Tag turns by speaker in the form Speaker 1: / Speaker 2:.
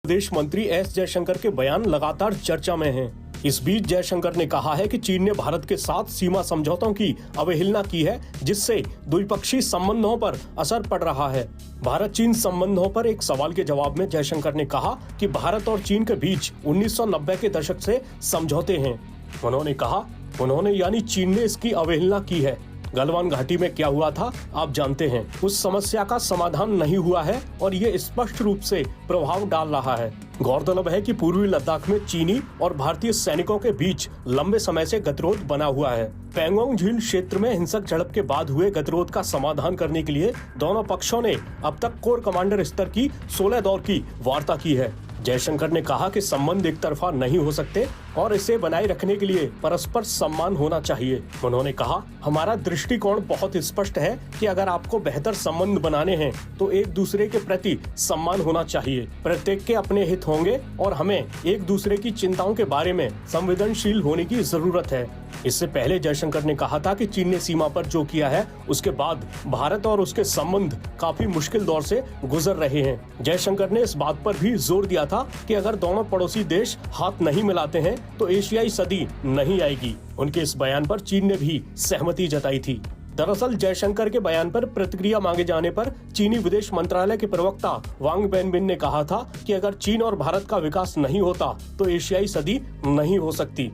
Speaker 1: विदेश मंत्री एस जयशंकर के बयान लगातार चर्चा में हैं। इस बीच जयशंकर ने कहा है कि चीन ने भारत के साथ सीमा समझौतों की अवहेलना की है, जिससे द्विपक्षीय संबंधों पर असर पड़ रहा है। भारत चीन संबंधों पर एक सवाल के जवाब में जयशंकर ने कहा कि भारत और चीन के बीच 1990 के दशक से समझौते हैं। उन्होंने यानी चीन ने इसकी अवहेलना की है। गलवान घाटी में क्या हुआ था आप जानते हैं। उस समस्या का समाधान नहीं हुआ है और ये स्पष्ट रूप से प्रभाव डाल रहा है। गौरतलब है कि पूर्वी लद्दाख में चीनी और भारतीय सैनिकों के बीच लंबे समय से गतिरोध बना हुआ है। पैंगोंग झील क्षेत्र में हिंसक झड़प के बाद हुए गतिरोध का समाधान करने के लिए दोनों पक्षों ने अब तक कोर कमांडर स्तर की 16 दौर की वार्ता की है। जयशंकर ने कहा कि संबंध एक तरफा नहीं हो सकते और इसे बनाए रखने के लिए परस्पर सम्मान होना चाहिए। उन्होंने कहा, हमारा दृष्टिकोण बहुत स्पष्ट है कि अगर आपको बेहतर संबंध बनाने हैं तो एक दूसरे के प्रति सम्मान होना चाहिए। प्रत्येक के अपने हित होंगे और हमें एक दूसरे की चिंताओं के बारे में संवेदनशील होने की जरूरत है। इससे पहले जयशंकर ने कहा था कि चीन ने सीमा पर जो किया है उसके बाद भारत और उसके संबंध काफी मुश्किल दौर से गुजर रहे हैं। जयशंकर ने इस बात पर भी जोर दिया था कि अगर दोनों पड़ोसी देश हाथ नहीं मिलाते हैं तो एशियाई सदी नहीं आएगी। उनके इस बयान पर चीन ने भी सहमति जताई थी। दरअसल जयशंकर के बयान पर प्रतिक्रिया मांगे जाने पर चीनी विदेश मंत्रालय के प्रवक्ता वांग वेनबिन ने कहा था कि अगर चीन और भारत का विकास नहीं होता तो एशियाई सदी नहीं हो सकती।